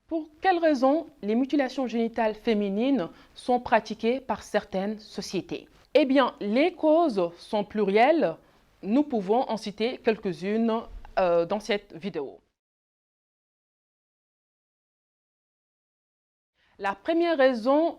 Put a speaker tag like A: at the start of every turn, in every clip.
A: Pour quelles raisons les mutilations génitales féminines sont pratiquées par certaines sociétés? Eh bien, les causes sont plurielles. Nous pouvons en citer quelques-unes dans cette vidéo. La première raison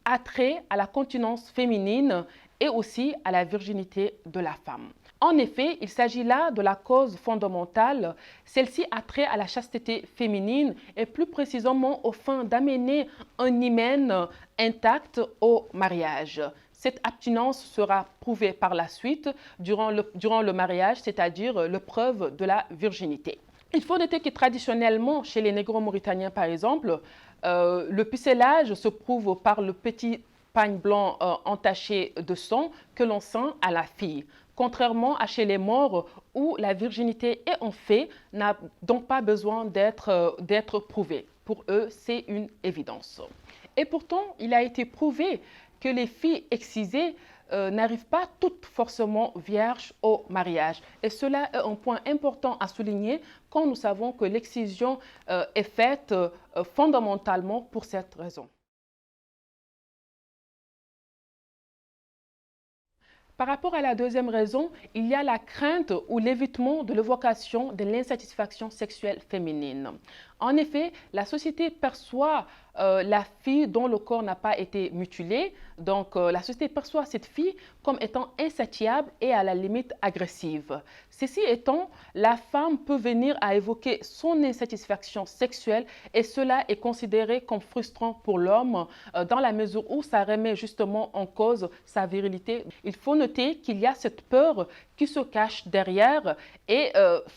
A: a trait à la continence féminine et aussi à la virginité de la femme. En effet, il s'agit là de la cause fondamentale. Celle-ci a trait à la chasteté féminine et plus précisément au fin d'amener un hymen intact au mariage. Cette abstinence sera prouvée par la suite durant le mariage, c'est-à-dire l'épreuve de la virginité. Il faut noter que traditionnellement, chez les négro-mauritaniens par exemple, le pucellage se prouve par le petit pagne blanc entaché de sang que l'on sent à la fille. Contrairement à chez les Maures où la virginité est en fait, n'a donc pas besoin d'être prouvée. Pour eux, c'est une évidence. Et pourtant, il a été prouvé que les filles excisées n'arrivent pas toutes forcément vierges au mariage. Et cela est un point important à souligner quand nous savons que l'excision est faite fondamentalement pour cette raison. Par rapport à la deuxième raison, il y a la crainte ou l'évitement de l'évocation de l'insatisfaction sexuelle féminine. En effet, la société perçoit la fille dont le corps n'a pas été mutilé. Donc, la société perçoit cette fille comme étant insatiable et à la limite agressive. Ceci étant, la femme peut venir à évoquer son insatisfaction sexuelle et cela est considéré comme frustrant pour l'homme dans la mesure où ça remet justement en cause sa virilité. Il faut noter qu'il y a cette peur qui se cache derrière et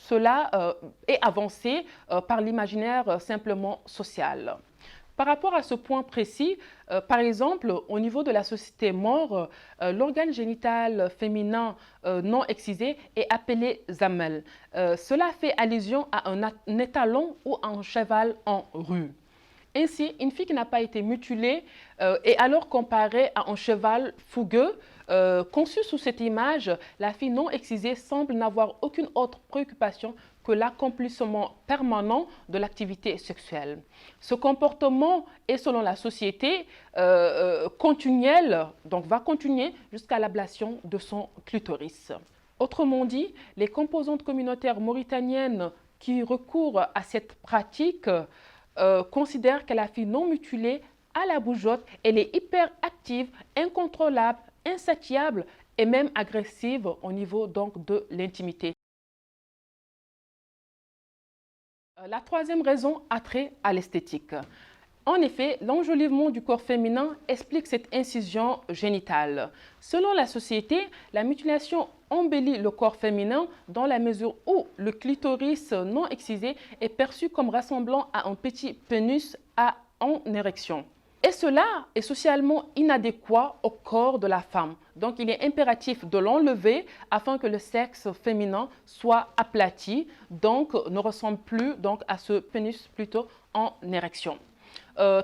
A: cela est avancé par l'imaginaire simplement social. Par rapport à ce point précis, par exemple, au niveau de la société maure, l'organe génital féminin non excisé est appelé zamel. Cela fait allusion à un étalon ou à un cheval en rue. Ainsi, une fille qui n'a pas été mutilée est alors comparée à un cheval fougueux. Conçue sous cette image, la fille non excisée semble n'avoir aucune autre préoccupation que l'accomplissement permanent de l'activité sexuelle. Ce comportement est, selon la société, continuel, donc va continuer jusqu'à l'ablation de son clitoris. Autrement dit, les composantes communautaires mauritaniennes qui recourent à cette pratique considèrent que la fille non mutilée à la bougeotte, elle est hyperactive, incontrôlable, insatiable et même agressive au niveau donc de l'intimité. La troisième raison a trait à l'esthétique. En effet, l'enjolivement du corps féminin explique cette incision génitale. Selon la société, la mutilation embellit le corps féminin dans la mesure où le clitoris non excisé est perçu comme ressemblant à un petit pénis en érection. Et cela est socialement inadéquat au corps de la femme. Donc, il est impératif de l'enlever afin que le sexe féminin soit aplati, donc ne ressemble plus donc, à ce pénis plutôt en érection.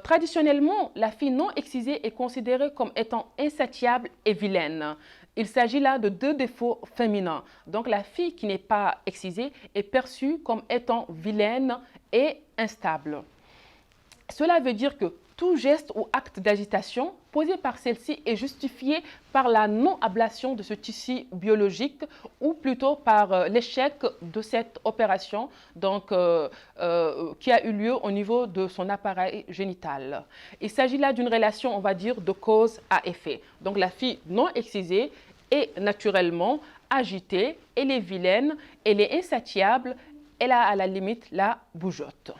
A: Traditionnellement, la fille non excisée est considérée comme étant insatiable et vilaine. Il s'agit là de deux défauts féminins. Donc, la fille qui n'est pas excisée est perçue comme étant vilaine et instable. Cela veut dire que tout geste ou acte d'agitation posé par celle-ci est justifié par la non-ablation de ce tissu biologique ou plutôt par l'échec de cette opération donc, qui a eu lieu au niveau de son appareil génital. Il s'agit là d'une relation, on va dire, de cause à effet. Donc la fille non excisée est naturellement agitée, elle est vilaine, elle est insatiable, elle a à la limite la bougeotte.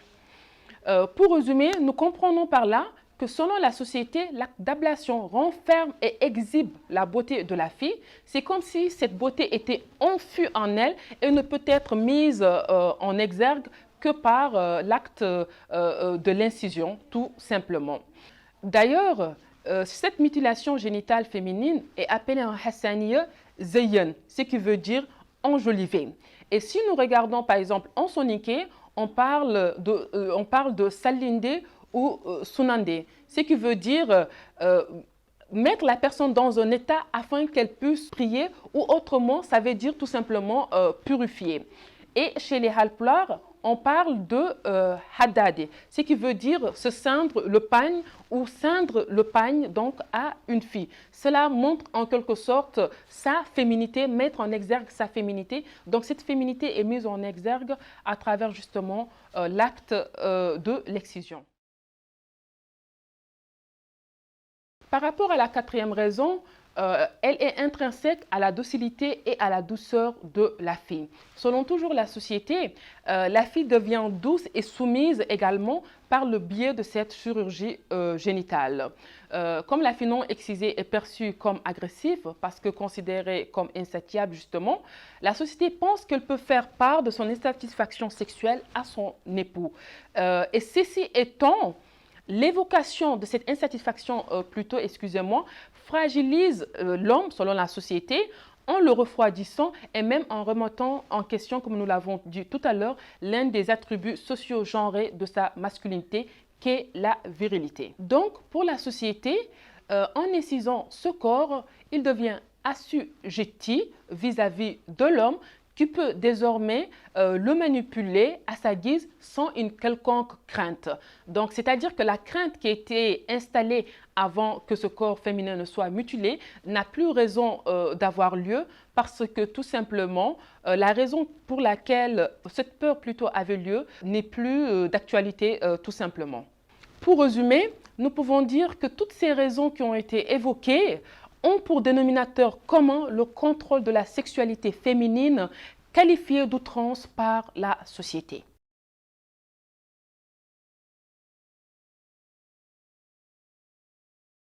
A: Pour résumer, nous comprenons par là que selon la société, l'acte d'ablation renferme et exhibe la beauté de la fille. C'est comme si cette beauté était enfouie en elle et ne peut être mise en exergue que par l'acte de l'incision, tout simplement. D'ailleurs, cette mutilation génitale féminine est appelée en hassaniya zayyan, ce qui veut dire enjoliver. Et si nous regardons par exemple en soniké, on parle de salinde ou sunande, ce qui veut dire mettre la personne dans un état afin qu'elle puisse prier, ou autrement, ça veut dire tout simplement purifier. Et chez les Halpulaar, on parle de haddad, ce qui veut dire se ceindre le pagne ou ceindre le pagne donc à une fille. Cela montre en quelque sorte sa féminité, mettre en exergue sa féminité. Donc cette féminité est mise en exergue à travers justement l'acte de l'excision. Par rapport à la quatrième raison, elle est intrinsèque à la docilité et à la douceur de la fille. Selon toujours la société, la fille devient douce et soumise également par le biais de cette chirurgie génitale. Comme la fille non excisée est perçue comme agressive parce que considérée comme insatiable justement, la société pense qu'elle peut faire part de son insatisfaction sexuelle à son époux. Et ceci étant, l'évocation de cette insatisfaction, fragilise l'homme selon la société en le refroidissant et même en remettant en question, comme nous l'avons dit tout à l'heure, l'un des attributs socio-genrés de sa masculinité qu'est la virilité. Donc, pour la société, en incisant ce corps, il devient assujetti vis-à-vis de l'homme qui peut désormais le manipuler à sa guise sans une quelconque crainte. Donc, c'est-à-dire que la crainte qui a été installée avant que ce corps féminin ne soit mutilé n'a plus raison d'avoir lieu parce que tout simplement, la raison pour laquelle cette peur plutôt avait lieu n'est plus d'actualité tout simplement. Pour résumer, nous pouvons dire que toutes ces raisons qui ont été évoquées ont pour dénominateur commun le contrôle de la sexualité féminine qualifiée d'outrance par la société.